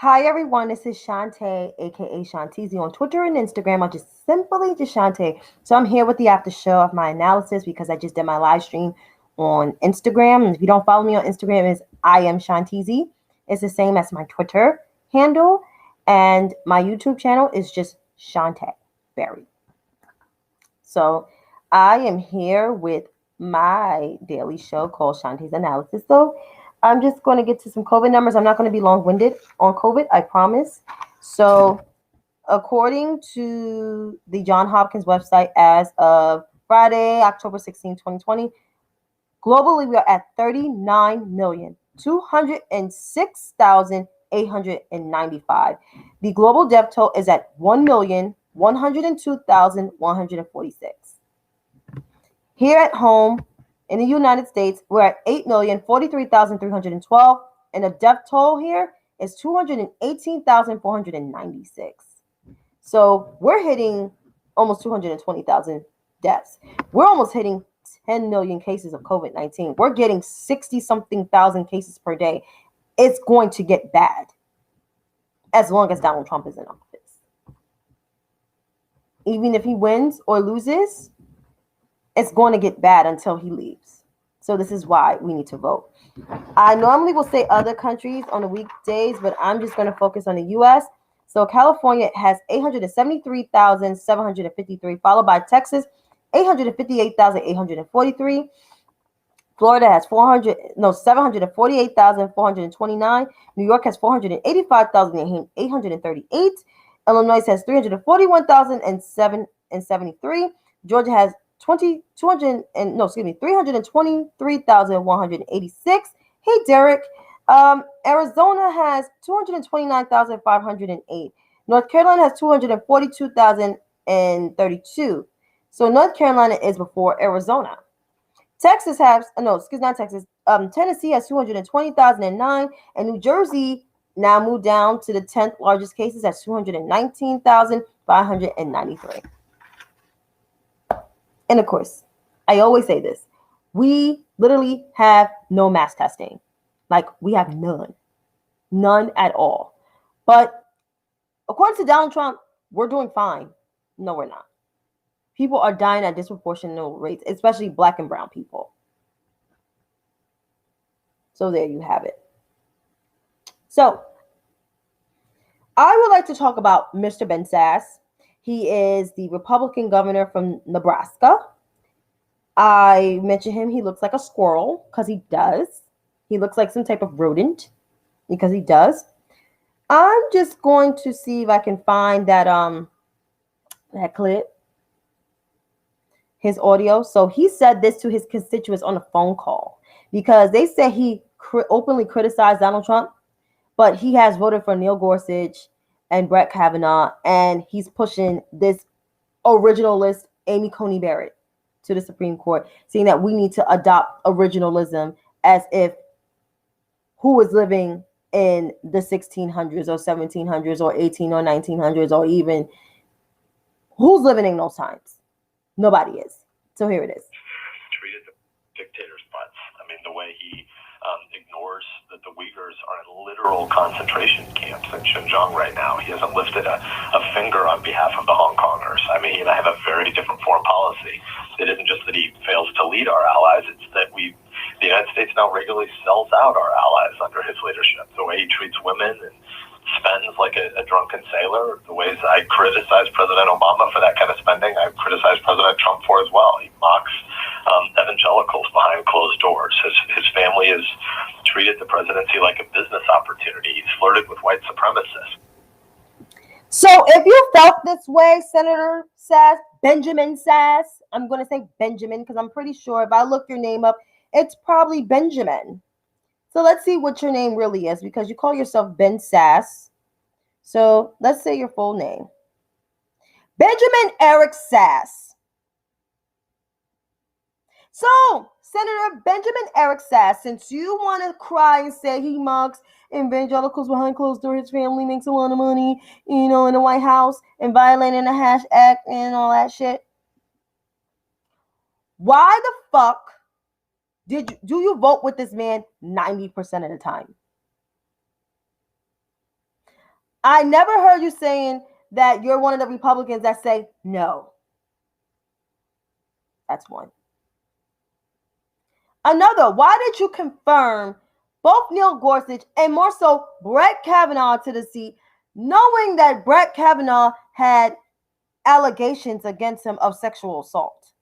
Hi everyone, this is Shantae, aka Shanteezy on Twitter and Instagram. I'm just simply just Shantae. So I'm here with the after show of my analysis because I just did my live stream on Instagram. And if you don't follow me on Instagram, it's I am Shanteezy. It's the same as my Twitter handle, and my YouTube channel is just Shantae Berry. So I am here with my daily show called Shantae's Analysis. So I'm just going to get to some COVID numbers. I'm not going to be long-winded on COVID, I promise. So according to the Johns Hopkins website, as of Friday, October 16, 2020, globally we are at 39,206,895. The global death toll is at 1,102,146. Here at home in the United States, we're at 8,043,312, and the death toll here is 218,496. So we're hitting almost 220,000 deaths. We're almost hitting 10 million cases of COVID-19. We're getting 60-something thousand cases per day. It's going to get bad as long as Donald Trump is in office. Even if he wins or loses, it's going to get bad until he leaves. So this is why we need to vote. I normally will say other countries on the weekdays, but I'm just going to focus on the U.S. So California has 873,753, followed by Texas, 858,843. Florida has 748,429. New York has 485,838. Illinois has 341,073. Georgia has 323,186. Hey, Derek. Arizona has 229,508. North Carolina has 242,032. So North Carolina is before Arizona. Texas has Tennessee has 220,009, and New Jersey now moved down to the 10th largest cases at 219,593. And of course, I always say this: we literally have no mass testing. Like, we have none at all. But according to Donald Trump, we're doing fine. No, we're not. People are dying at disproportionate rates, especially black and brown people. So there you have it. So I would like to talk about Mr. Ben Sasse. He is the Republican governor from Nebraska. I mentioned him. He looks like a squirrel because he does. He looks like some type of rodent because he does. I'm just going to see if I can find that clip, his audio. So he said this to his constituents on a phone call because they said he openly criticized Donald Trump, but he has voted for Neil Gorsuch and Brett Kavanaugh, and he's pushing this originalist Amy Coney Barrett to the Supreme Court, saying that we need to adopt originalism as if who was living in the 1600s or 1700s or 18 or 1900s or even who's living in those times. Nobody is. So here it is. Treated the dictator's butts. I mean, the way he ignores that the Uyghurs are in literal concentration camps in Xinjiang right now. He hasn't lifted a finger on behalf of the Hong Kongers. I mean, he and I have a very different foreign policy. It isn't just that he fails to lead our allies, it's that the United States now regularly sells out our allies under his leadership. The way he treats women and spends like a drunken sailor, the ways I criticize President Obama for that kind of spending, I criticize President Trump for as well. He mocks evangelicals behind closed doors. His family has treated the presidency like a business opportunity. He's flirted with white supremacists. So if you felt this way, Senator Sasse, Benjamin Sasse, I'm going to say Benjamin because I'm pretty sure if I look your name up, it's probably Benjamin. So let's see what your name really is because you call yourself Ben Sasse. So let's say your full name. Benjamin Eric Sasse. So, Senator Benjamin Eric Sasse, since you want to cry and say he mocks evangelicals behind closed doors, his family makes a lot of money, in the White House and violating the Hash Act and all that shit, why the fuck do you vote with this man 90% of the time? I never heard you saying that you're one of the Republicans that say no. That's one. Another, why did you confirm both Neil Gorsuch and more so Brett Kavanaugh to the seat, knowing that Brett Kavanaugh had allegations against him of sexual assault?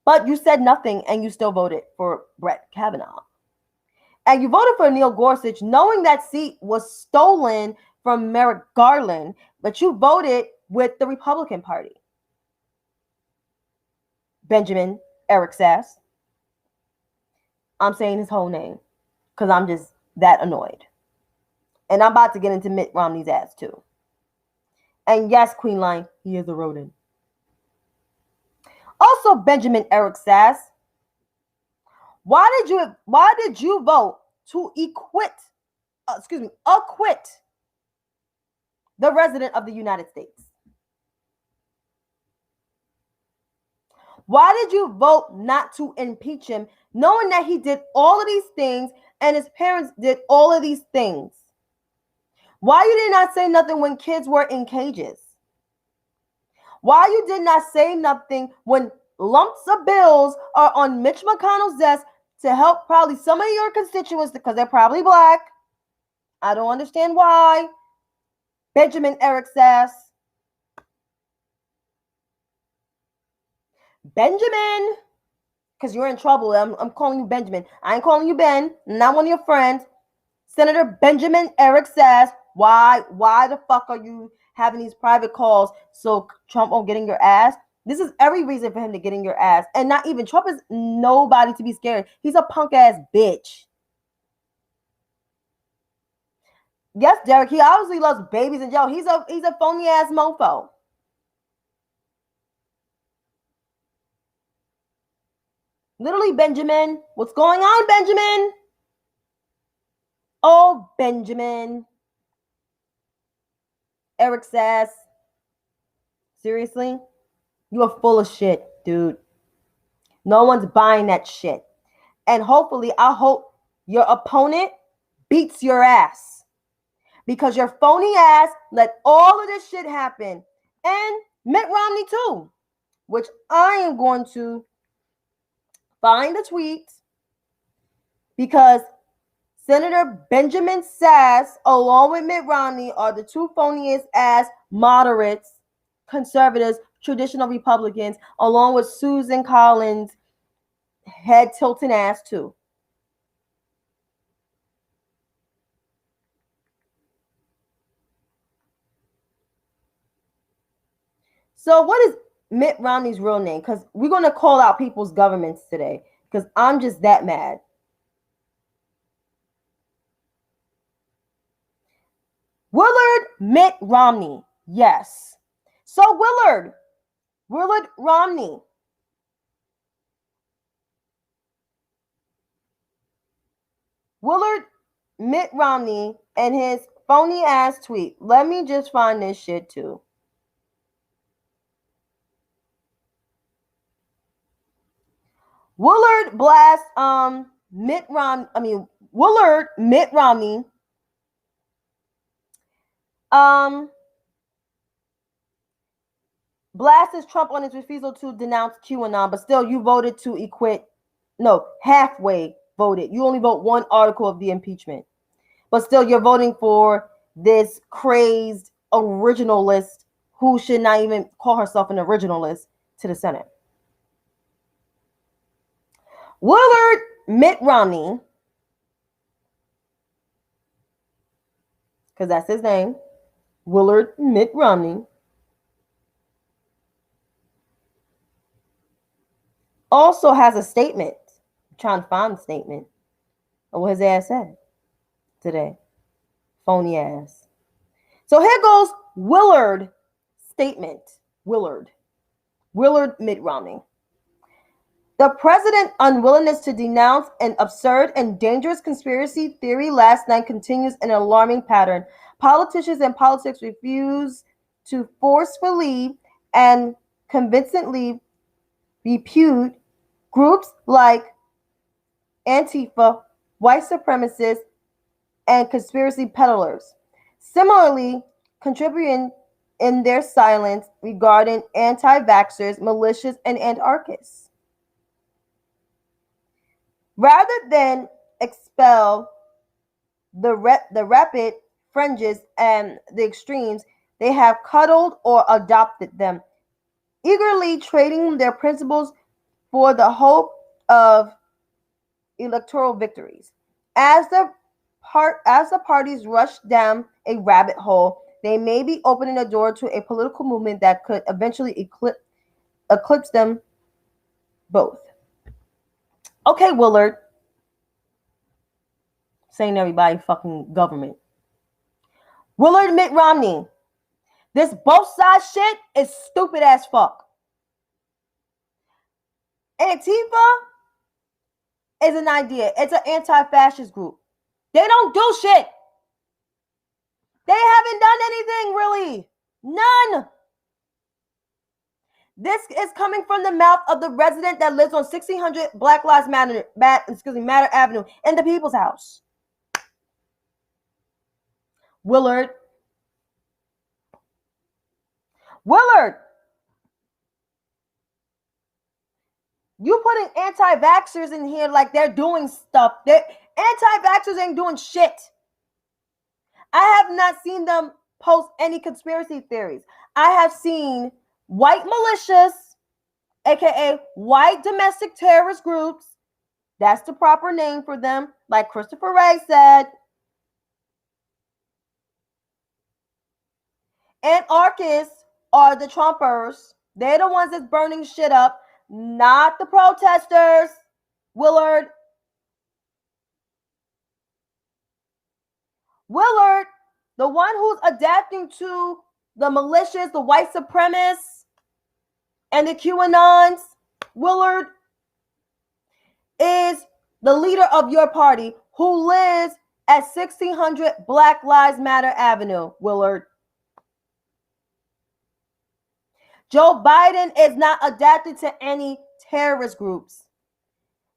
But you said nothing and you still voted for Brett Kavanaugh. And you voted for Neil Gorsuch knowing that seat was stolen from Merrick Garland, but you voted with the Republican Party. Benjamin Eric Sass. I'm saying his whole name because I'm just that annoyed. And I'm about to get into Mitt Romney's ass too. And yes, Queen Line, he is a rodent. Also, Benjamin Eric Sass, why did you vote to acquit the resident of the United States? Why did you vote not to impeach him, knowing that he did all of these things and his parents did all of these things? Why you did not say nothing when kids were in cages? Why you did not say nothing when lumps of bills are on Mitch McConnell's desk to help probably some of your constituents because they're probably black? I don't understand why. Benjamin Eric Sass. Benjamin, because you're in trouble. I'm calling you Benjamin. I ain't calling you Ben. Not one of your friends. Senator Benjamin Eric Sass. Why the fuck are you having these private calls so Trump won't get in your ass? This is every reason for him to get in your ass. And not even Trump is nobody to be scared. He's a punk ass bitch. Yes, Derek, he obviously loves babies in jail. He's a phony ass mofo. Literally, Benjamin. What's going on, Benjamin? Oh, Benjamin. Eric Sass. Seriously? You are full of shit, dude. No one's buying that shit. And hopefully, I hope your opponent beats your ass. Because your phony ass let all of this shit happen. And Mitt Romney too. Which I am going to find the tweet. Because Senator Benjamin Sass, along with Mitt Romney, are the two phoniest ass moderates, conservatives, traditional Republicans, along with Susan Collins, head tilting ass too. So what is Mitt Romney's real name? Because we're going to call out people's governments today because I'm just that mad. Willard Mitt Romney. Yes. So Willard Romney. Willard Mitt Romney and his phony ass tweet. Let me just find this shit too. Willard blasts Willard Mitt Romney blasts Trump on his refusal to denounce QAnon, but still you voted to acquit. No, halfway voted. You only vote one article of the impeachment. But still you're voting for this crazed originalist who should not even call herself an originalist to the Senate. Willard Mitt Romney, because that's his name, Willard Mitt Romney, also has a statement. I'm trying to find the statement of what his ass said today. Phony ass. So here goes Willard statement. Willard Mitt Romney. The president's unwillingness to denounce an absurd and dangerous conspiracy theory last night continues an alarming pattern. Politicians and politics refuse to forcefully and convincingly repute groups like Antifa, white supremacists, and conspiracy peddlers. similarly contributing in their silence regarding anti-vaxxers, militias, and anarchists. Rather than expel the rapid fringes and the extremes, they have cuddled or adopted them, eagerly trading their principles for the hope of electoral victories. As the parties rush down a rabbit hole, they may be opening a door to a political movement that could eventually eclipse them both. Okay, Willard, saying everybody fucking government. Willard Mitt Romney, this both sides shit is stupid as fuck. Antifa is an idea. It's an anti-fascist group. They don't do shit. They haven't done anything really. None. This is coming from the mouth of the resident that lives on 1600 Black Lives Matter Avenue in the People's House. Willard, you putting anti-vaxxers in here like they're doing stuff. Anti-vaxxers ain't doing shit. I have not seen them post any conspiracy theories. I have seen white militias, aka white domestic terrorist groups. That's the proper name for them, like Christopher Wray said. Anarchists are the Trumpers. They're the ones that's burning shit up, not the protesters. Willard, the one who's adapting to the militias, the white supremacists, and the QAnons, Willard, is the leader of your party who lives at 1600 Black Lives Matter Avenue, Willard. Joe Biden is not adapted to any terrorist groups.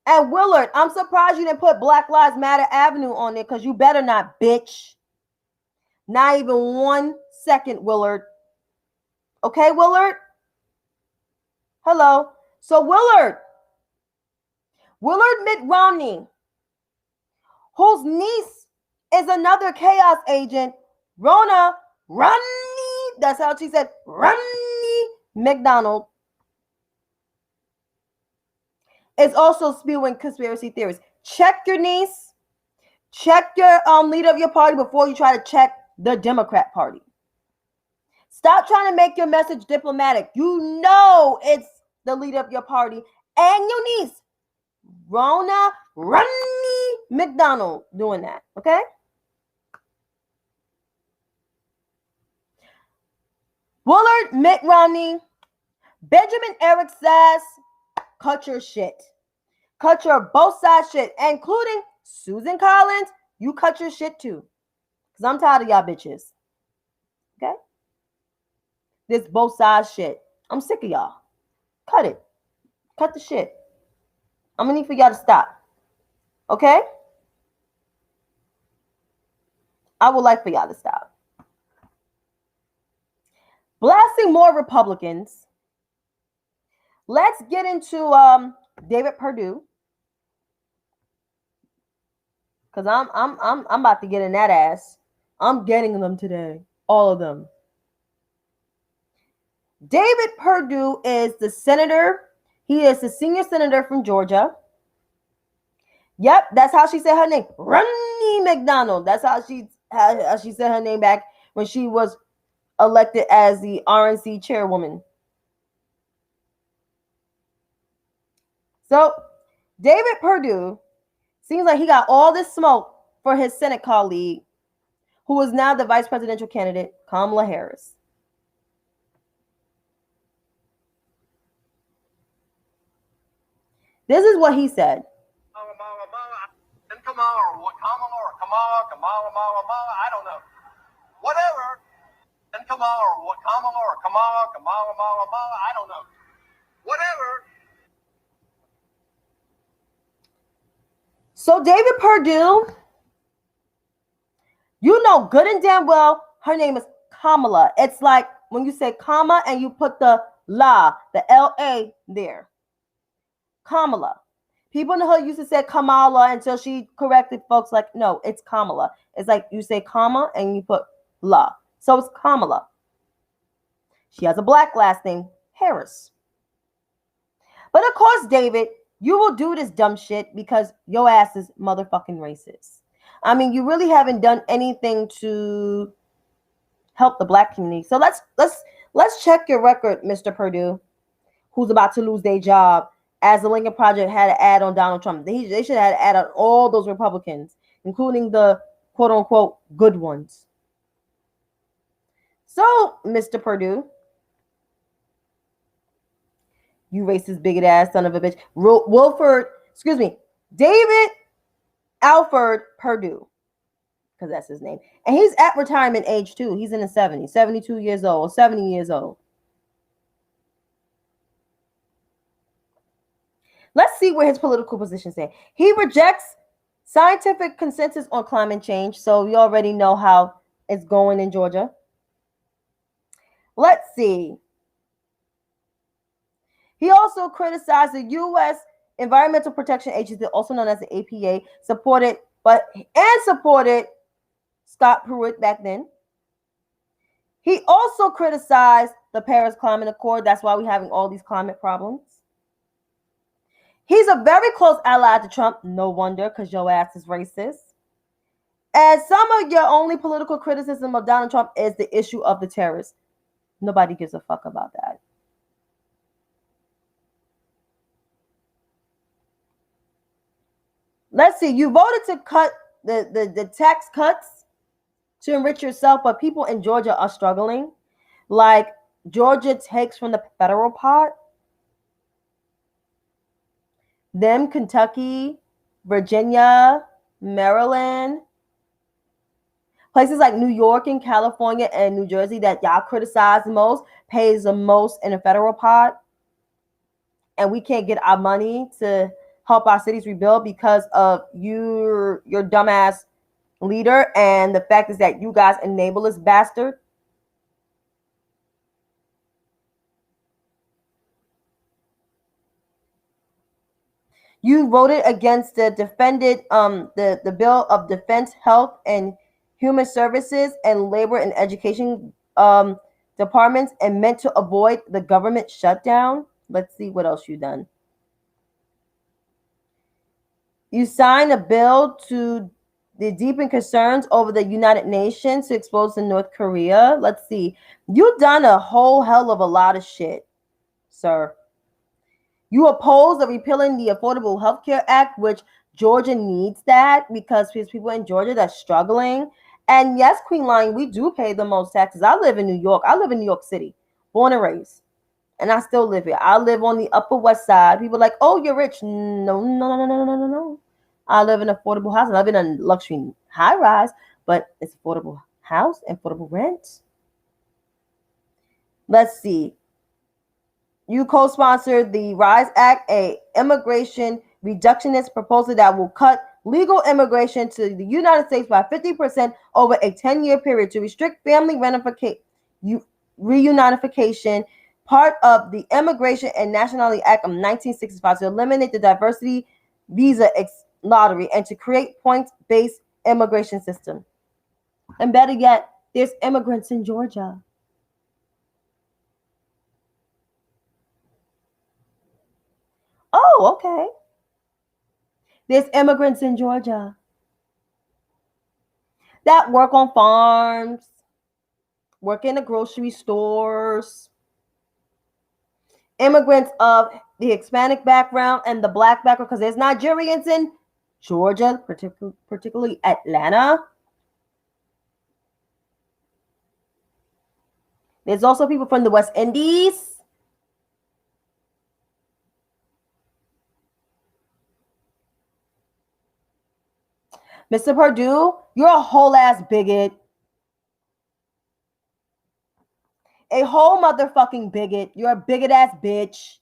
And Willard, I'm surprised you didn't put Black Lives Matter Avenue on it, because you better not, bitch. Not even 1 second, Willard. Okay, Willard? Hello. So Willard Mitt Romney, whose niece is another chaos agent, Ronna Romney, that's how she said, Romney McDonald, is also spewing conspiracy theories. Check your niece. Check your leader of your party before you try to check the Democrat Party. Stop trying to make your message diplomatic. You know it's the leader of your party and your niece, Ronna Romney McDonald, doing that, okay? Willard Mitt Romney, Benjamin Eric says, cut your shit. Cut your both sides shit, including Susan Collins. You cut your shit too. Because I'm tired of y'all bitches. Okay? This both sides shit. I'm sick of y'all. Cut it. Cut the shit. I'm going to need for y'all to stop. Okay? I would like for y'all to stop. Blasting more Republicans. Let's get into David Perdue. Because I'm about to get in that ass. I'm getting them today. All of them. David Perdue is the senator. He is the senior senator from Georgia. Yep, that's how she said her name. Romney McDonald. That's how she said her name back when she was elected as the RNC chairwoman. So, David Perdue seems like he got all this smoke for his Senate colleague, who is now the vice presidential candidate, Kamala Harris. This is what he said. Kamala or Kamala, I don't know. Whatever. And Kamala or Kamala, I don't know. Whatever. So David Perdue, You know good and damn well her name is Kamala. It's like when you say comma and you put the L-A there. Kamala. People in the hood used to say Kamala until she corrected folks like, no, it's Kamala. It's like you say comma and you put la. So it's Kamala. She has a black last name, Harris. But of course, David, you will do this dumb shit because your ass is motherfucking racist. I mean, you really haven't done anything to help the black community. So let's check your record, Mr. Perdue, who's about to lose their job, as the Lincoln Project had an ad on Donald Trump. They should have had an ad on all those Republicans, including the quote unquote good ones. So, Mr. Perdue, you racist bigot ass son of a bitch. David Alford Perdue, because that's his name. And he's at retirement age too. He's in his 70s, 72 years old, 70 years old. Let's see where his political positions say. He rejects scientific consensus on climate change. So we already know how it's going in Georgia. Let's see. He also criticized the U.S. Environmental Protection Agency, also known as the EPA, supported Scott Pruitt back then. He also criticized the Paris Climate Accord. That's why we're having all these climate problems. He's a very close ally to Trump. No wonder, because your ass is racist. And some of your only political criticism of Donald Trump is the issue of the terrorists. Nobody gives a fuck about that. Let's see. You voted to cut the tax cuts to enrich yourself, but people in Georgia are struggling. Like, Georgia takes from the federal pot. Then Kentucky, Virginia, Maryland, places like New York and California and New Jersey that y'all criticize the most, pays the most in a federal pot. And we can't get our money to help our cities rebuild because of your dumbass leader. And the fact is that you guys enable this bastard. You voted against the the bill of Defense, Health, and Human Services and Labor and Education departments and meant to avoid the government shutdown. Let's see what else you've done. You signed a bill to deepen concerns over the United Nations to expose to North Korea. Let's see. You've done a whole hell of a lot of shit, sir. You oppose the repealing the Affordable Health Care Act, which Georgia needs that because there's people in Georgia that's struggling. And yes, Queen Lion, we do pay the most taxes. I live in New York. I live in New York City, born and raised. And I still live here. I live on the Upper West Side. People are like, oh, you're rich. No. I live in affordable housing. I live in a luxury high rise, but it's affordable house and affordable rent. Let's see. You co-sponsored the RISE Act, a immigration reductionist proposal that will cut legal immigration to the United States by 50% over a 10-year period to restrict family reunification, part of the Immigration and Nationality Act of 1965, to eliminate the diversity visa lottery and to create points-based immigration system. And better yet, there's immigrants in Georgia. Oh, okay. There's immigrants in Georgia that work on farms, work in the grocery stores, immigrants of the Hispanic background and the black background, because there's Nigerians in Georgia, particularly Atlanta. There's also people from the West Indies. Mr. Perdue, you're a whole ass bigot. A whole motherfucking bigot. You're a bigot ass bitch.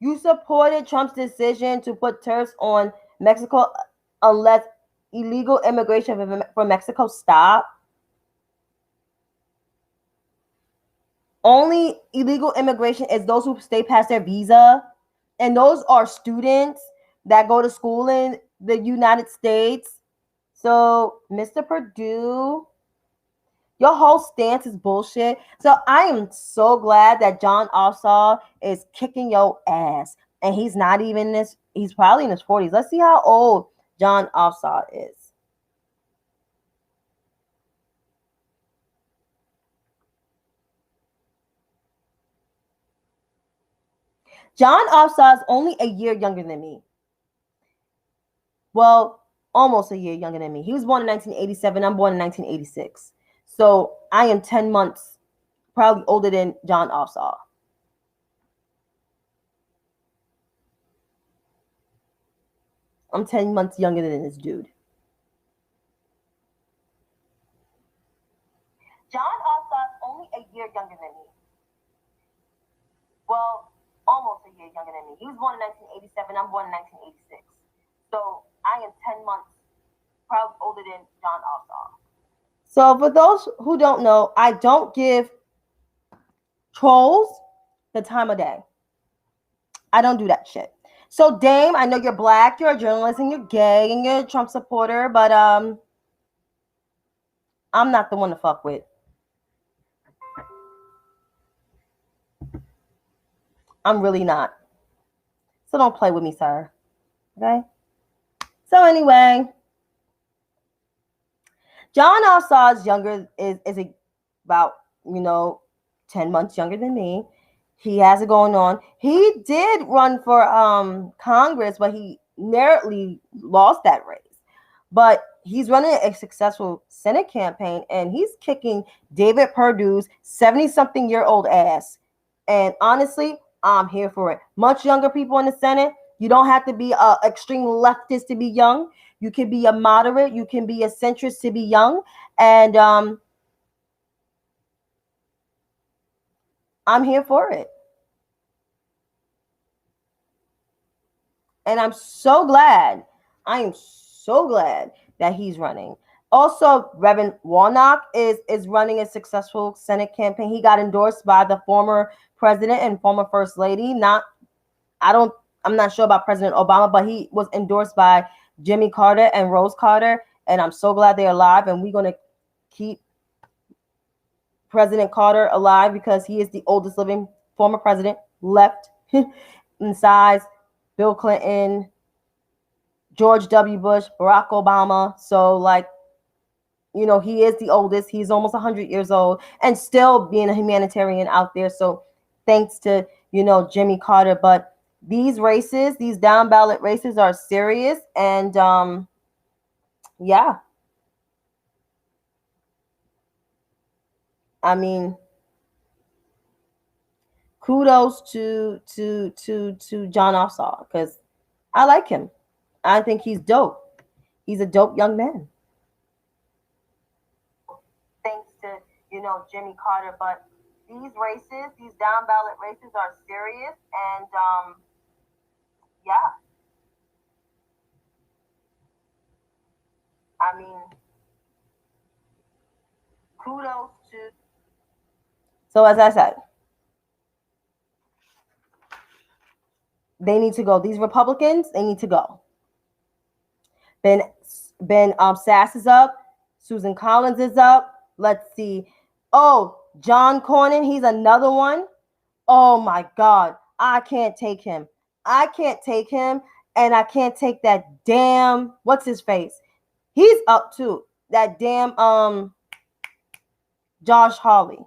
You supported Trump's decision to put tariffs on Mexico unless illegal immigration from Mexico stop. Only illegal immigration is those who stay past their visa, and those are students that go to school in the United States. So, Mr. Perdue, your whole stance is bullshit. So I am so glad that Jon Ossoff is kicking your ass. And he's not even this, he's probably in his 40s. Let's see how old Jon Ossoff is. Jon Ossoff is only a year younger than me. Well, almost a year younger than me. He was born in 1987. I'm born in 1986. So I am 10 months probably older than Jon Ossoff. I'm 10 months younger than this dude. Jon Ossoff only a year younger than me. Well, almost a year younger than me. He was born in 1987. I'm born in 1986. So I am 10 months probably older than Jon Ossoff. So for those who don't know, I don't give trolls the time of day. I don't do that shit. So Dame, I know you're black, you're a journalist, and you're gay, and you're a Trump supporter, but I'm not the one to fuck with. I'm really not. So don't play with me, sir. Okay? So anyway, Jon Ossoff's younger is about, 10 months younger than me. He has it going on. He did run for Congress, but he narrowly lost that race. But he's running a successful Senate campaign, and he's kicking David Perdue's 70-something-year-old ass. And honestly, I'm here for it. Much younger people in the Senate. You don't have to be an extreme leftist to be young. You can be a moderate. You can be a centrist to be young. And I'm here for it. And I'm so glad. I am so glad that he's running. Also, Reverend Warnock is running a successful Senate campaign. He got endorsed by the former president and former first lady. I'm not sure about President Obama, but he was endorsed by Jimmy Carter and Rose Carter. And I'm so glad they're alive. And we're going to keep President Carter alive because he is the oldest living former president left in size. Bill Clinton, George W. Bush, Barack Obama. So, he is the oldest. He's almost 100 years old and still being a humanitarian out there. So, thanks to, Jimmy Carter. But these races, these down ballot races are serious. And, yeah. I mean, kudos to Jon Ossoff because I like him. I think he's dope. He's a dope young man. Thanks to, Jimmy Carter. But these races, these down ballot races are serious. And, yeah. I mean, kudos to. So as I said, they need to go. These Republicans, they need to go. Ben Sasse is up. Susan Collins is up. Let's see. Oh, John Cornyn, he's another one. Oh my God, I can't take him. I can't take him, and I can't take that damn. What's his face? He's up too. That damn Josh Hawley.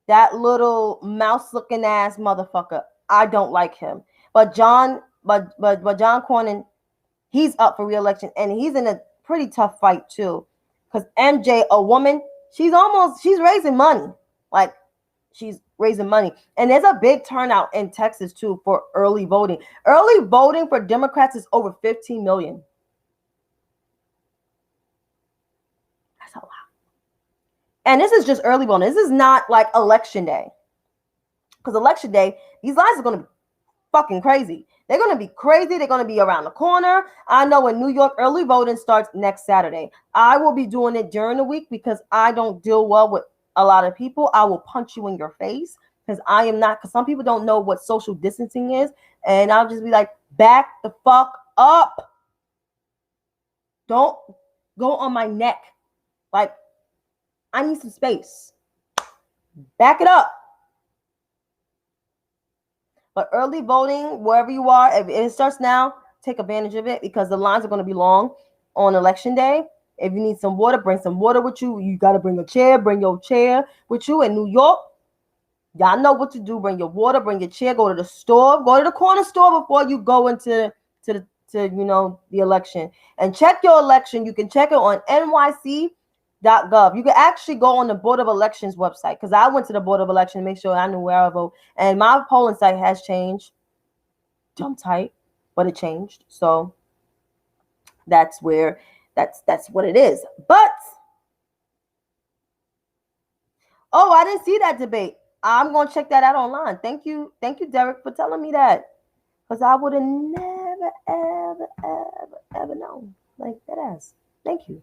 That little mouse-looking ass motherfucker. I don't like him. But John Cornyn, he's up for re-election, and he's in a pretty tough fight too. Because MJ, a woman, she's raising money. She's raising money. And there's a big turnout in Texas too for early voting. Early voting for Democrats is over 15 million. That's a lot. And this is just early voting. This is not like election day. Because election day, these lines are going to be fucking crazy. They're going to be crazy. They're going to be around the corner. I know in New York, early voting starts next Saturday. I will be doing it during the week because I don't deal well with a lot of people. I will punch you in your face because I am not, because some people don't know what social distancing is. And I'll just be like, back the fuck up. Don't go on my neck. Like, I need some space. Back it up. But early voting, wherever you are, if it starts now, take advantage of it because the lines are going to be long on election day. If you need some water, bring some water with you. You got to bring a chair. Bring your chair with you. In New York, y'all know what to do. Bring your water. Bring your chair. Go to the store. Go to the corner store before you go into the election. And check your election. You can check it on nyc.gov. You can actually go on the Board of Elections website because I went to the Board of Elections to make sure I knew where I vote. And my polling site has changed. Dumb tight, but it changed. So that's where that's what it is. But I didn't see that debate. I'm gonna check that out online. Thank you, Derek, for telling me that. Because I would have never, ever known. Like that ass. Thank you.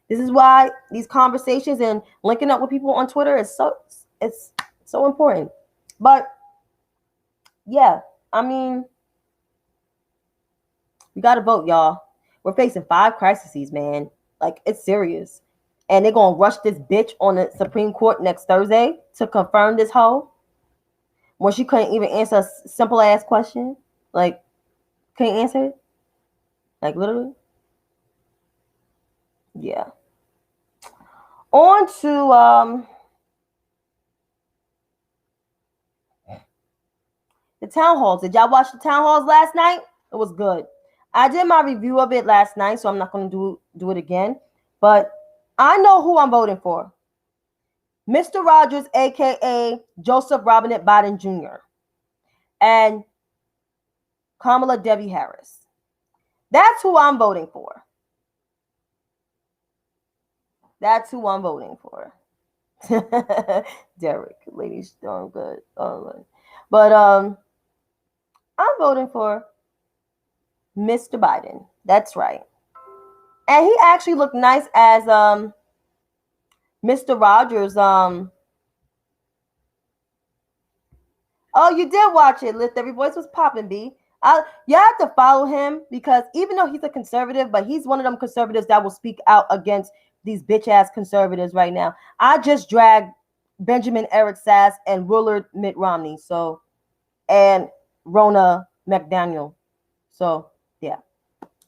This is why these conversations and linking up with people on Twitter is so important. But yeah, I mean, we gotta vote, y'all. We're facing 5 crises, man. Like, it's serious. And they're gonna rush this bitch on the Supreme Court next Thursday to confirm this hoe. When she couldn't even answer a simple ass question. Like, couldn't answer it. Like, literally. Yeah. On to the town halls. Did y'all watch the town halls last night? It was good. I did my review of it last night, so I'm not going to do it again. But I know who I'm voting for. Mr. Rogers, a.k.a. Joseph Robinette Biden Jr. and Kamala Debbie Harris. That's who I'm voting for. That's who I'm voting for. Derek, ladies, doing good. But I'm voting for Mr. Biden. That's right. And he actually looked nice as Mr. Rogers. Oh, you did watch it. Lift Every Voice was popping, B. You have to follow him because even though he's a conservative, but he's one of them conservatives that will speak out against these bitch-ass conservatives right now. I just dragged Benjamin Eric Sass and Willard Mitt Romney, and Ronna McDaniel. So, yeah.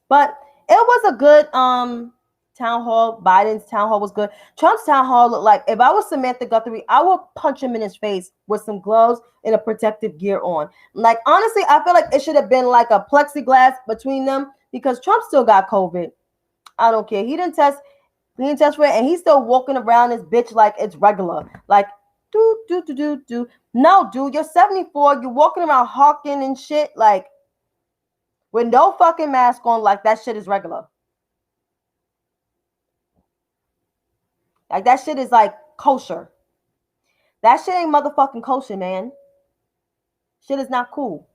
But it was a good town hall. Biden's town hall was good. Trump's town hall looked like, if I was Samantha Guthrie, I would punch him in his face with some gloves and a protective gear on. Like, honestly, I feel like it should have been like a plexiglass between them because Trump still got COVID. I don't care. He didn't test for it, and he's still walking around this bitch like it's regular. Like, do. No, dude, you're 74. You're walking around hawking and shit, like, with no fucking mask on, like that shit is regular. Like, that shit is like kosher. That shit ain't motherfucking kosher, man. Shit is not cool.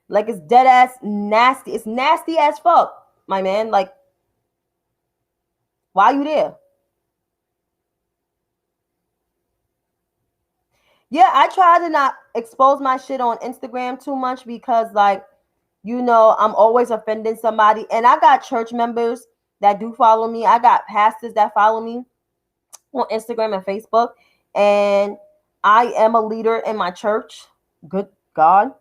Like, it's dead ass nasty. It's nasty as fuck, my man. Like, why are you there? Yeah, I try to not expose my shit on Instagram too much because, like, I'm always offending somebody. And I got church members that do follow me. I got pastors that follow me on Instagram and Facebook. And I am a leader in my church. Good God.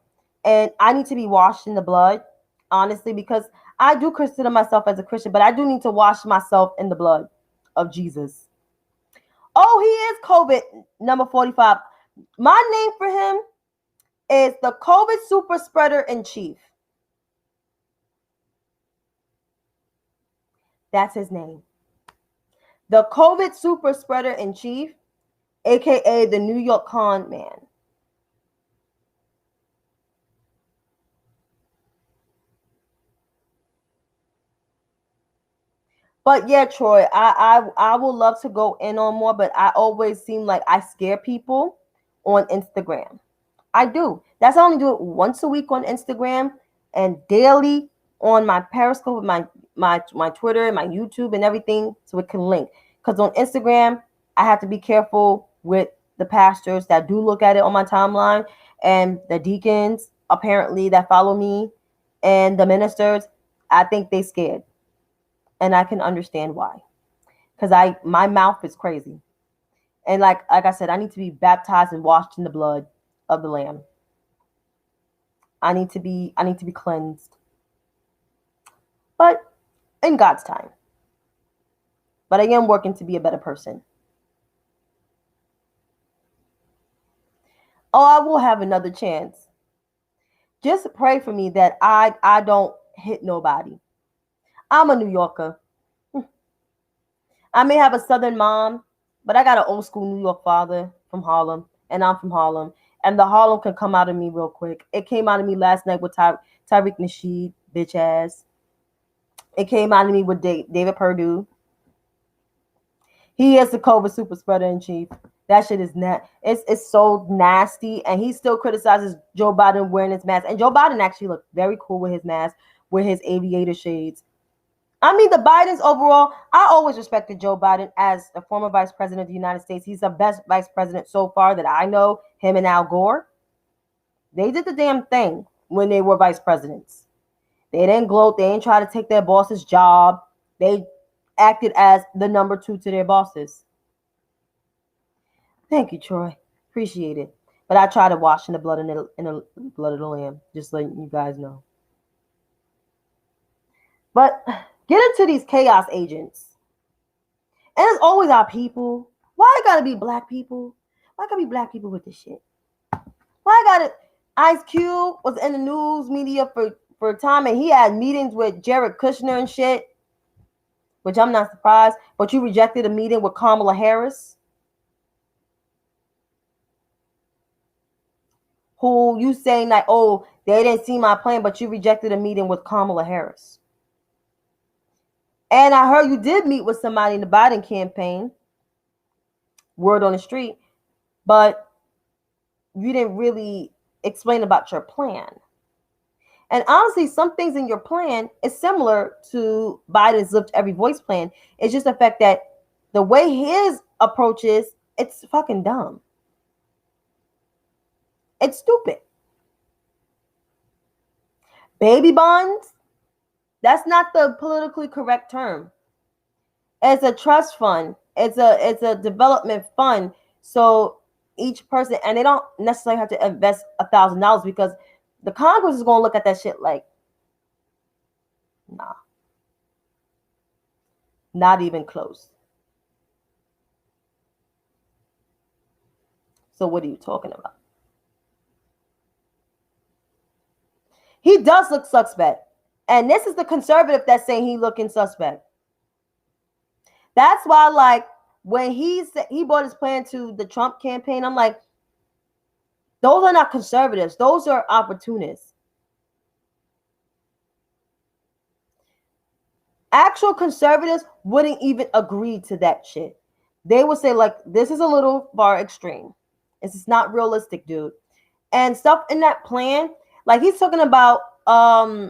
And I need to be washed in the blood, honestly, because I do consider myself as a Christian, but I do need to wash myself in the blood of Jesus. Oh, he is COVID number 45. My name for him is the COVID super spreader in chief. That's his name. The COVID super spreader in chief, aka the New York con man. But yeah, Troy, I would love to go in on more, but I always seem like I scare people on Instagram. I do. That's I only do it once a week on Instagram and daily on my Periscope, my Twitter, my YouTube, and everything, so it can link. Because on Instagram, I have to be careful with the pastors that do look at it on my timeline, and the deacons apparently that follow me, and the ministers. I think they scared, and I can understand why. Because my mouth is crazy, and like I said, I need to be baptized and washed in the blood of the Lamb. I need to be cleansed. But in God's time. But I am working to be a better person. Oh, I will have another chance. Just pray for me that I don't hit nobody. I'm a New Yorker. I may have a Southern mom, but I got an old school New York father from Harlem, and I'm from Harlem. And the Harlem can come out of me real quick. It came out of me last night with Tyreek Nasheed, bitch ass. It came out of me with David Perdue. He is the COVID super spreader in chief. That shit is it's so nasty. And he still criticizes Joe Biden wearing his mask. And Joe Biden actually looked very cool with his mask, with his aviator shades. I mean, the Bidens overall, I always respected Joe Biden as the former vice president of the United States. He's the best vice president so far that I know, him and Al Gore. They did the damn thing when they were vice presidents. They didn't gloat. They didn't try to take their boss's job. They acted as the number 2 to their bosses. Thank you, Troy. Appreciate it. But I try to wash in the blood blood of the Lamb, just letting you guys know. But get into these chaos agents. And it's always our people. Why it gotta be black people? Why gotta be black people with this shit? Why gotta Ice Cube was in the news media for a time, and he had meetings with Jared Kushner and shit, which I'm not surprised. But you rejected a meeting with Kamala Harris, who you saying that, oh, they didn't see my plan, but you rejected a meeting with Kamala Harris. And I heard you did meet with somebody in the Biden campaign, word on the street, but you didn't really explain about your plan. And honestly, some things in your plan is similar to Biden's Lift Every Voice plan. It's just the fact that the way his approach is, it's fucking dumb. It's stupid. Baby bonds? That's not the politically correct term. It's a trust fund. It's a development fund. So each person, and they don't necessarily have to invest $1,000 because the Congress is going to look at that shit like, nah, not even close. So what are you talking about? He does look suspect. And this is the conservative that's saying he looking suspect. That's why, like, when he brought his plan to the Trump campaign, I'm like, those are not conservatives. Those are opportunists. Actual conservatives wouldn't even agree to that shit. They would say, like, this is a little far extreme. This is not realistic, dude. And stuff in that plan, like he's talking about the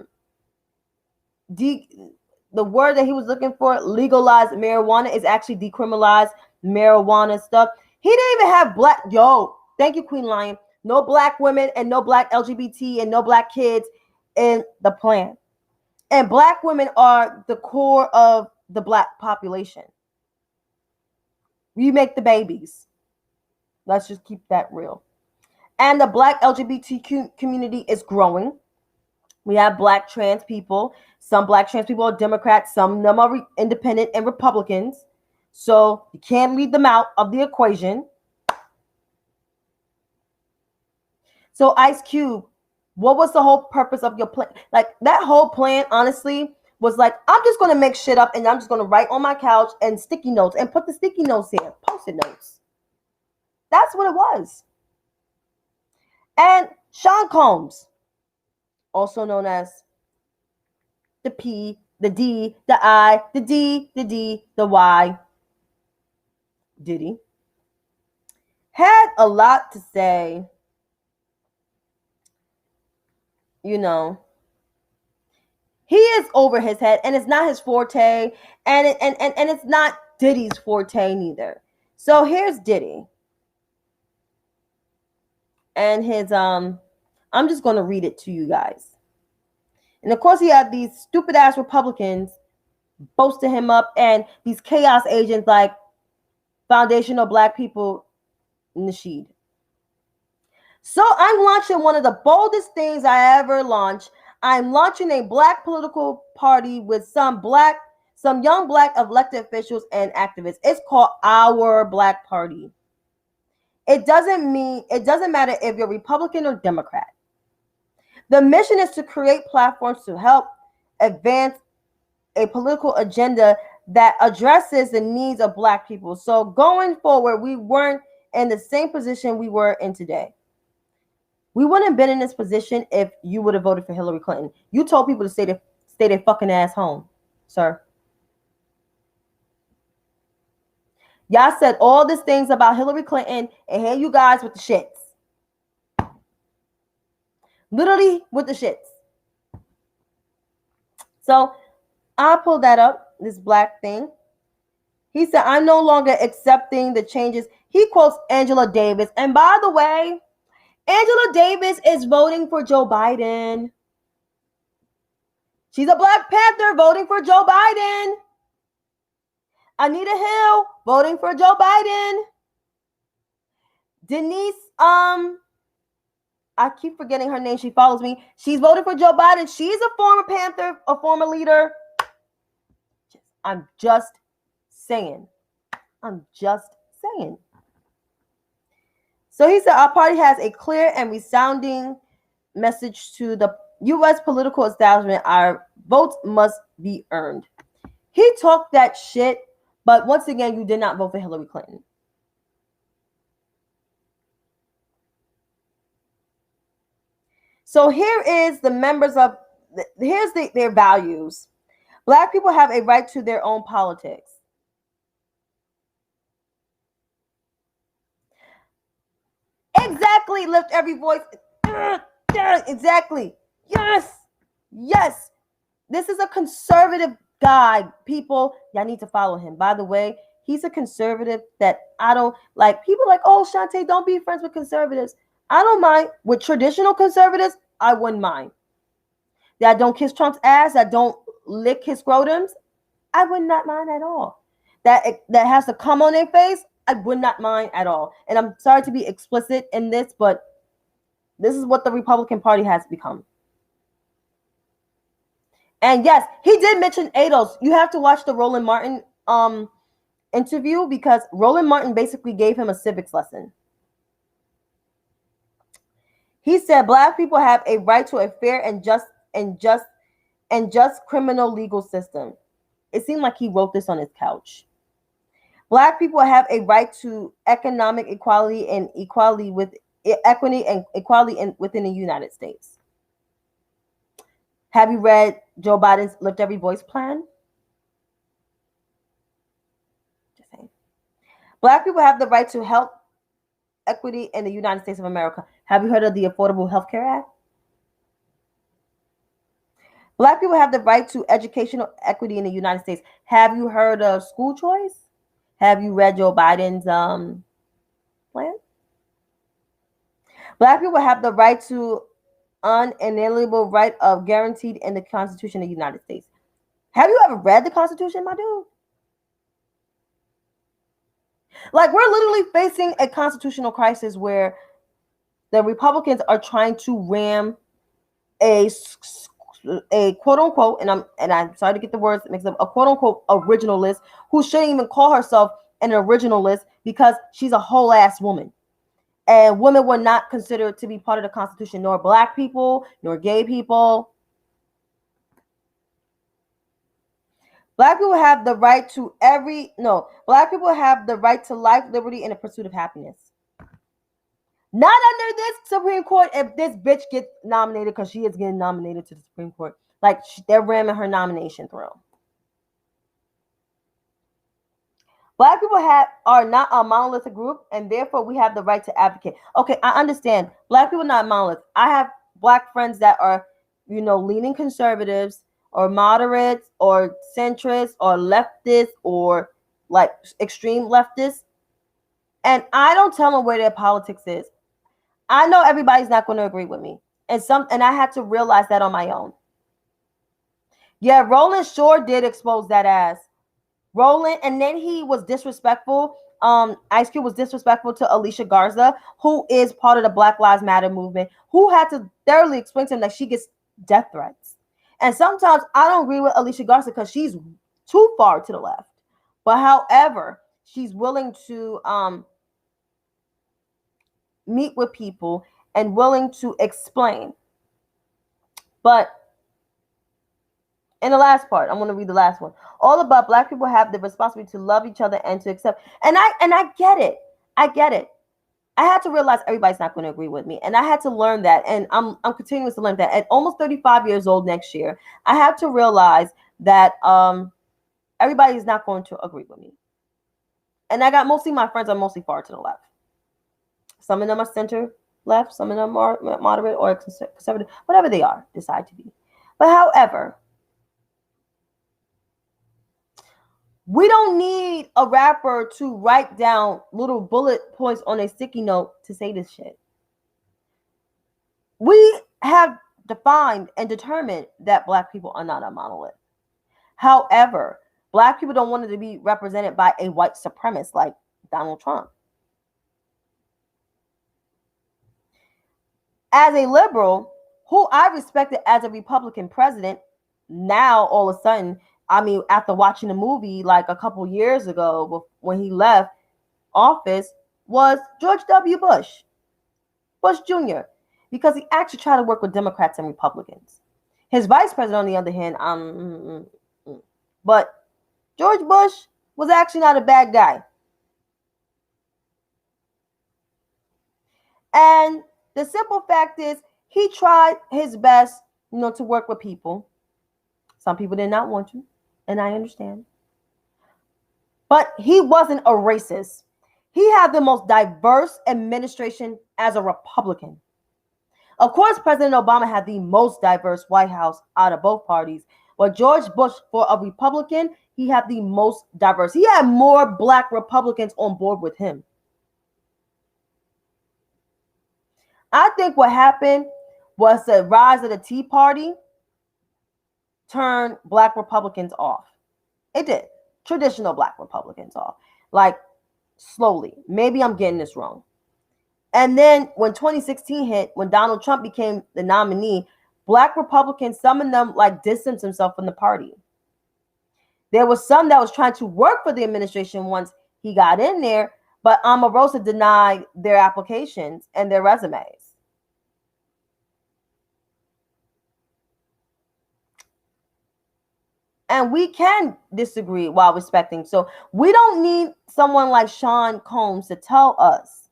word that he was looking for, legalized marijuana, is actually decriminalized marijuana stuff. He didn't even have black, thank you, Queen Lion, no black women and no black LGBT and no black kids in the plan. And black women are the core of the black population. We make the babies. Let's just keep that real. And the black LGBT community is growing. We have black trans people. Some black trans people are Democrats. Some of them are independent and Republicans. So you can't leave them out of the equation. So Ice Cube, what was the whole purpose of your plan? Like, that whole plan, honestly, was like, I'm just going to make shit up and I'm just going to write on my couch and sticky notes and put the sticky notes here, Post-it notes. That's what it was. And Sean Combs, also known as the P, the D, the I, the D, the D, the Y, Diddy, had a lot to say you know, he is over his head, and it's not his forte, and it's not Diddy's forte neither. So here's Diddy. And his I'm just gonna read it to you guys. And of course he had these stupid ass Republicans boasting him up, and these chaos agents like Foundational Black People Nasheed. So I'm launching one of the boldest things I ever launched. I'm launching a black political party with some young black elected officials and activists. It's called Our Black Party. It doesn't matter if you're Republican or Democrat. The mission is to create platforms to help advance a political agenda that addresses the needs of black people. So going forward, we weren't in the same position we were in today. We wouldn't have been in this position if you would have voted for Hillary Clinton. You told people to stay their fucking ass home, sir. Y'all said all these things about Hillary Clinton, and here you guys with the shits. Literally with the shits. So I pulled that up, this black thing. He said, I'm no longer accepting the changes. He quotes Angela Davis. And by the way, Angela Davis is voting for Joe Biden. She's a Black Panther voting for Joe Biden. Anita Hill voting for Joe Biden. Denise, I keep forgetting her name. She follows me. She's voting for Joe Biden. She's a former Panther, a former leader. I'm just saying. So he said, our party has a clear and resounding message to the U.S. political establishment. Our votes must be earned. He talked that shit, but once again, you did not vote for Hillary Clinton. So here is the members of, their values. Black people have a right to their own politics. Exactly. Lift every voice. Exactly. Yes. This is a conservative guy. People, y'all need to follow him. By the way, he's a conservative that I don't like. People like, oh, Shantae, don't be friends with conservatives. I don't mind. With traditional conservatives, I wouldn't mind. That don't kiss Trump's ass, that don't lick his scrotums, I would not mind at all. That has to come on their face, I would not mind at all. And I'm sorry to be explicit in this, but this is what the Republican Party has become. And yes, he did mention ADOS. You have to watch the Roland Martin interview, because Roland Martin basically gave him a civics lesson. He said Black people have a right to a fair and just criminal legal system. It seemed like he wrote this on his couch. Black people have a right to economic equality and equality with equity and equality within the United States. Have you read Joe Biden's Lift Every Voice plan? Just saying. Black people have the right to health equity in the United States of America. Have you heard of the Affordable Health Care Act? Black people have the right to educational equity in the United States. Have you heard of school choice? Have you read Joe Biden's plan? Black people have the right to unalienable right of guaranteed in the Constitution of the United States. Have you ever read the Constitution, my dude? Like, we're literally facing a constitutional crisis where the Republicans are trying to ram a quote unquote, and I'm sorry to get the words mixed up, a quote unquote originalist who shouldn't even call herself an originalist because she's a whole ass woman. And women were not considered to be part of the Constitution, nor Black people, nor gay people. Black people have the right to Black people have the right to life, liberty, and the pursuit of happiness. Not under this Supreme Court if this bitch gets nominated, because she is getting nominated to the Supreme Court. Like, they're ramming her nomination through. Black people are not a monolithic group, and therefore we have the right to advocate. Okay, I understand. Black people are not monolith. I have Black friends that are leaning conservatives or moderates or centrists or leftists or like extreme leftists, and I don't tell them where their politics is. I know everybody's not going to agree with me, and I had to realize that on my own. Yeah, Roland sure did expose that ass. Roland, and then he was disrespectful. Ice Cube was disrespectful to Alicia Garza, who is part of the Black Lives Matter movement, who had to thoroughly explain to him that she gets death threats. And sometimes I don't agree with Alicia Garza because she's too far to the left. But however, she's willing to meet with people and willing to explain. But in the last part, I'm going to read the last one. All about Black people have the responsibility to love each other and to accept. And I get it. I get it. I had to realize everybody's not going to agree with me. And I had to learn that. And I'm continuing to learn that. At almost 35 years old next year, I had to realize that everybody is not going to agree with me. And I got mostly my friends are mostly far to the left. Some of them are center left. Some of them are moderate or conservative, whatever they are, decide to be. But however, we don't need a rapper to write down little bullet points on a sticky note to say this shit. We have defined and determined that Black people are not a monolith. However, Black people don't want it to be represented by a white supremacist like Donald Trump. As a liberal, who I respected as a Republican president, now all of a sudden, after watching the movie like a couple years ago when he left office, was George W. Bush Jr., because he actually tried to work with Democrats and Republicans. His vice president, on the other hand, but George Bush was actually not a bad guy. And the simple fact is, he tried his best, to work with people. Some people did not want to, and I understand. But he wasn't a racist. He had the most diverse administration as a Republican. Of course, President Obama had the most diverse White House out of both parties. But George Bush, for a Republican, he had the most diverse. He had more Black Republicans on board with him. I think what happened was the rise of the Tea Party turned Black Republicans off. It did. Traditional Black Republicans off. Like, slowly. Maybe I'm getting this wrong. And then when 2016 hit, when Donald Trump became the nominee, Black Republicans, some of them distanced themselves from the party. There was some that was trying to work for the administration once he got in there, but Omarosa denied their applications and their resumes. And we can disagree while respecting. So we don't need someone like Sean Combs to tell us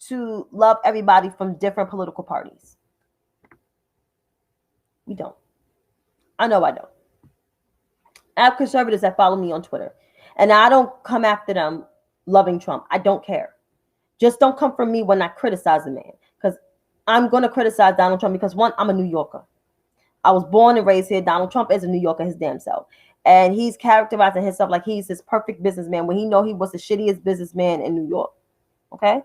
to love everybody from different political parties. We don't. I know I don't. I have conservatives that follow me on Twitter, and I don't come after them loving Trump. I don't care. Just don't come from me when I criticize a man, because I'm going to criticize Donald Trump because, one, I'm a New Yorker. I was born and raised here. Donald Trump is a New Yorker his damn self. And he's characterizing himself like he's this perfect businessman when he know he was the shittiest businessman in New York. Okay?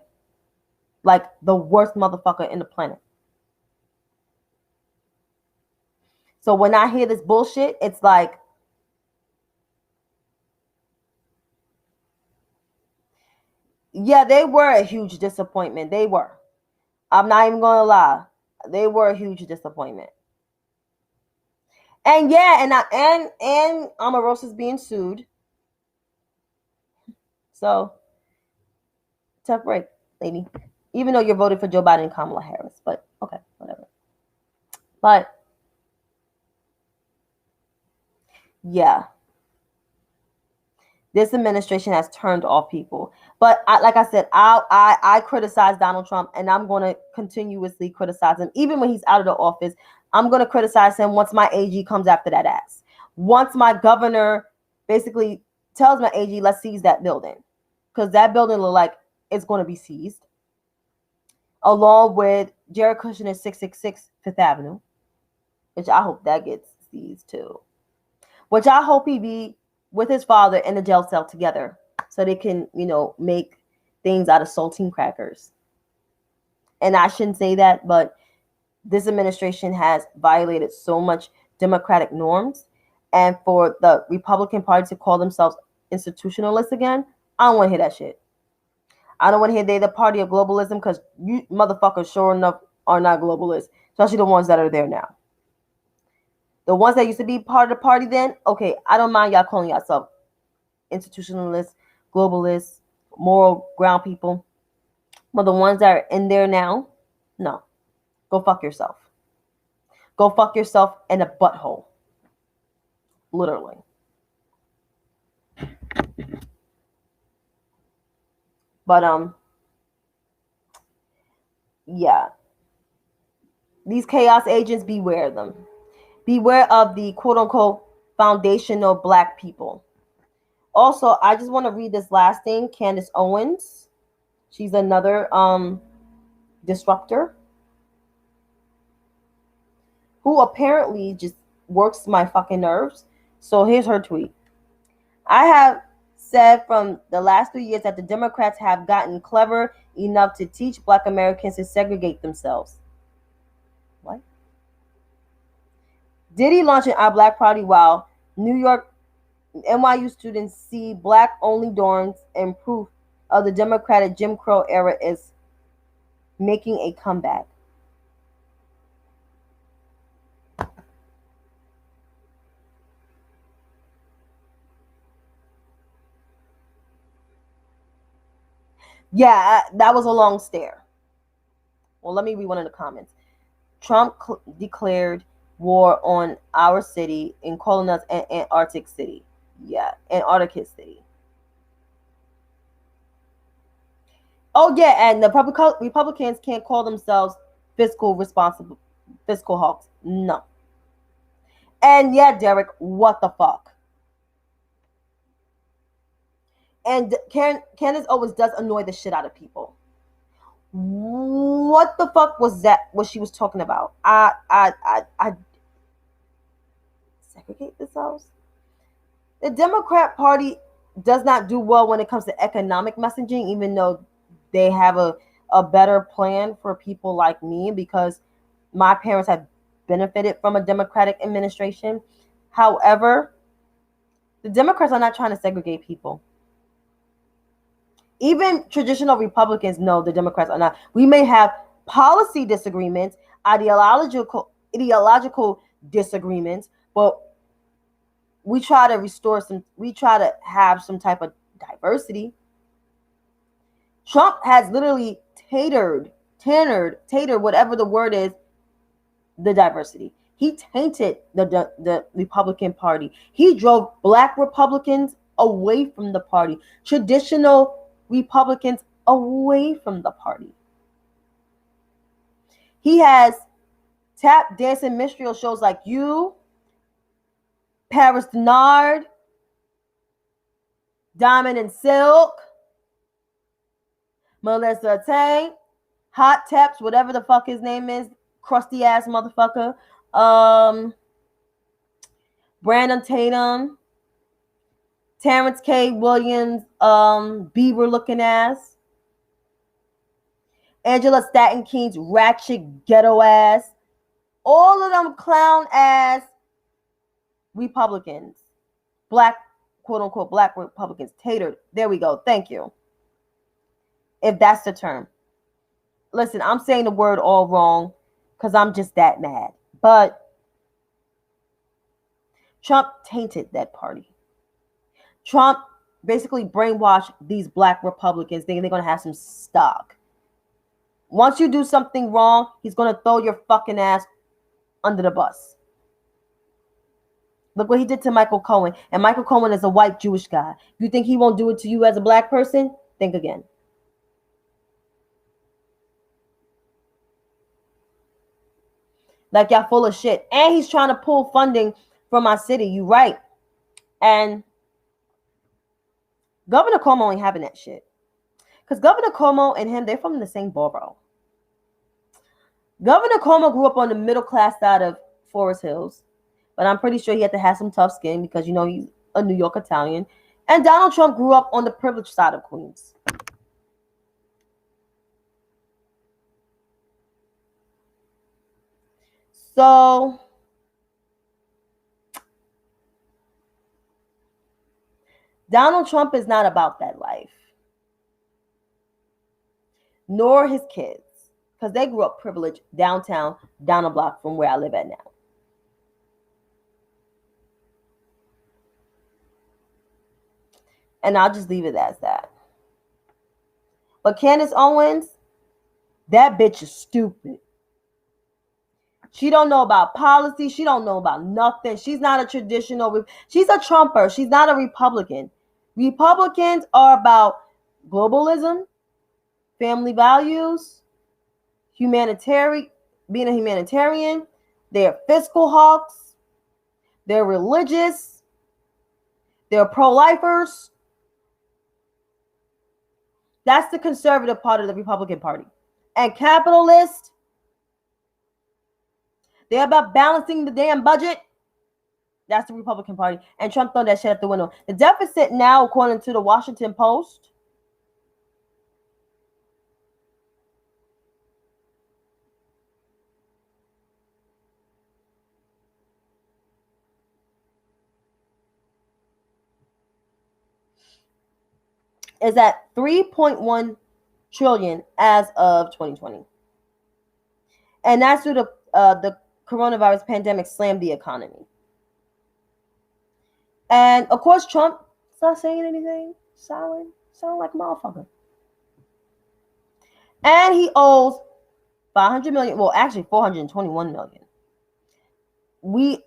Like the worst motherfucker in the planet. So when I hear this bullshit, it's like, yeah, they were a huge disappointment. They were. I'm not even going to lie. They were a huge disappointment. And yeah, and Omarosa's being sued. So, tough break, lady. Even though you're voting for Joe Biden and Kamala Harris. But, okay, whatever. But, yeah. This administration has turned off people. But like I said, I criticize Donald Trump, and I'm going to continuously criticize him. Even when he's out of the office, I'm going to criticize him once my AG comes after that ass. Once my governor basically tells my AG, let's seize that building. Because that building look like it's going to be seized. Along with Jared Kushner 666 Fifth Avenue, which I hope that gets seized too. Which I hope he be with his father in the jail cell together so they can, make things out of saltine crackers. And I shouldn't say that, but this administration has violated so much democratic norms. And for the Republican Party to call themselves institutionalists again, I don't want to hear that shit. I don't want to hear they're the party of globalism because you motherfuckers sure enough are not globalists, especially the ones that are there now. The ones that used to be part of the party then, okay, I don't mind y'all calling yourself institutionalists, globalists, moral ground people. But the ones that are in there now, no. Go fuck yourself. Go fuck yourself in a butthole. Literally. But yeah. These chaos agents, beware of them. Beware of the quote unquote foundational black people. Also, I just want to read this last thing. Candace Owens. She's another disruptor who apparently just works my fucking nerves. So here's her tweet. I have said from the last 3 years that the Democrats have gotten clever enough to teach Black Americans to segregate themselves. What? Diddy launching our Black Party while New York NYU students see Black-only dorms and proof of the Democratic Jim Crow era is making a comeback. Yeah, that was a long stare. Well, let me read one of the comments. Trump declared war on our city and calling us an Antarctic city. Yeah, Antarctica city. Oh yeah, and the Republicans can't call themselves fiscal hawks. No. And yeah, Derek, what the fuck? And Candace Owens does annoy the shit out of people. What the fuck was that? What she was talking about? I segregate themselves. The Democrat Party does not do well when it comes to economic messaging, even though they have a better plan for people like me because my parents have benefited from a Democratic administration. However, the Democrats are not trying to segregate people. Even traditional Republicans know the Democrats are not. We may have policy disagreements, ideological disagreements, but we try to have some type of diversity. Trump has literally tainted, whatever the word is, the diversity. He tainted the Republican Party. He drove Black Republicans away from the party. Traditional Republicans away from the party. He has tap dancing minstrel shows like you, Paris Denard, Diamond and Silk, Melissa Tang, Hot Taps, whatever the fuck his name is, crusty ass motherfucker, Brandon Tatum, Terrence K. Williams, Bieber looking ass, Angela Staten King's ratchet ghetto ass, all of them clown ass Republicans, Black, quote unquote, Black Republicans, tatered. There we go. Thank you. If that's the term. Listen, I'm saying the word all wrong because I'm just that mad. But Trump tainted that party. Trump basically brainwashed these Black Republicans thinking they're going to have some stock. Once you do something wrong, he's going to throw your fucking ass under the bus. Look what he did to Michael Cohen. And Michael Cohen is a white Jewish guy. You think he won't do it to you as a Black person? Think again. Like y'all full of shit. And he's trying to pull funding from my city. You right. And Governor Cuomo ain't having that shit. Because Governor Cuomo and him, they're from the same borough. Governor Cuomo grew up on the middle class side of Forest Hills, but I'm pretty sure he had to have some tough skin because he's a New York Italian. And Donald Trump grew up on the privileged side of Queens. So Donald Trump is not about that life, nor his kids, because they grew up privileged downtown, down a block from where I live at now. And I'll just leave it as that. But Candace Owens, that bitch is stupid. She don't know about policy. She don't know about nothing. She's not a traditional. She's a Trumper. She's not a Republican. Republicans are about globalism, family values, being a humanitarian. They're fiscal hawks. They're religious. They're pro-lifers. That's the conservative part of the Republican Party. And capitalist, they're about balancing the damn budget. That's the Republican Party. And Trump threw that shit out the window. The deficit now, according to the Washington Post, is at 3.1 trillion as of 2020. And that's through the coronavirus pandemic slammed the economy. And of course, Trump is not saying anything. Sound like a motherfucker. And he owes 500 million. Well, actually 421 million.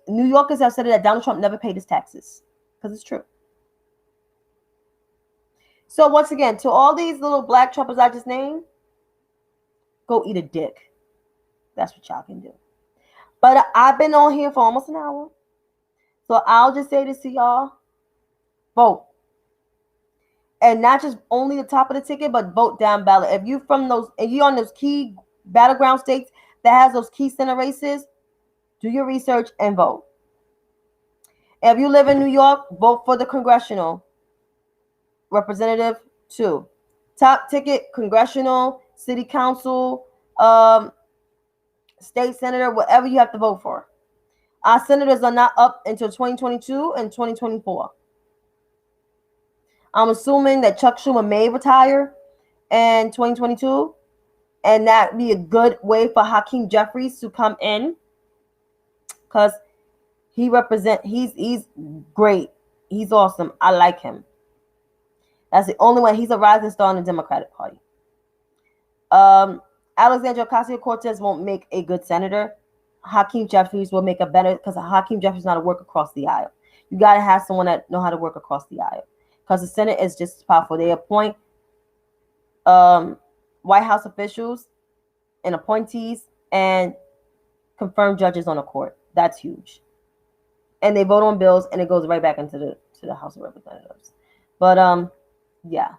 New Yorkers have said that Donald Trump never paid his taxes, because it's true. So once again, to all these little black Trumpers I just named, go eat a dick. That's what y'all can do. But I've been on here for almost an hour. So I'll just say this to y'all. Vote. And not just only the top of the ticket, but vote down ballot. If you on those key battleground states that has those key center races, do your research and vote. If you live in New York, vote for the congressional representative 2. Top ticket, congressional, city council, state senator, whatever you have to vote for. Our senators are not up until 2022 and 2024. I'm assuming that Chuck Schumer may retire in 2022, and that be a good way for Hakeem Jeffries to come in, because he's great. He's awesome. I like him. That's the only way. He's a rising star in the Democratic Party. Alexandria Ocasio-Cortez won't make a good senator. Hakeem Jeffries will make a better, because Hakeem Jeffries knows how to work across the aisle. You got to have someone that know how to work across the aisle, because the Senate is just as powerful. They appoint White House officials and appointees and confirm judges on a court. That's huge. And they vote on bills, and it goes right back into the House of Representatives. But yeah,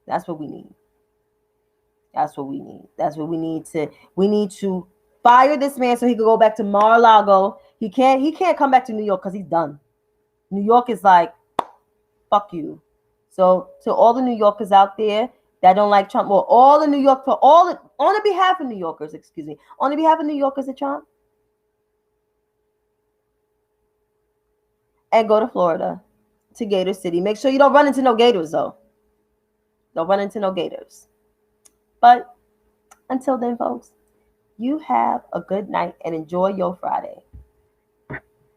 that's what we need. That's what we need. That's what we need to fire this man so he could go back to Mar-a-Lago. He can't come back to New York because he's done. New York is like, fuck you. So to all the New Yorkers out there that don't like Trump, or all the New York, on behalf of New Yorkers, on behalf of New Yorkers at Trump, and go to Florida, to Gator City. Make sure you don't run into no gators, though. Don't run into no gators. But until then, folks, you have a good night and enjoy your Friday.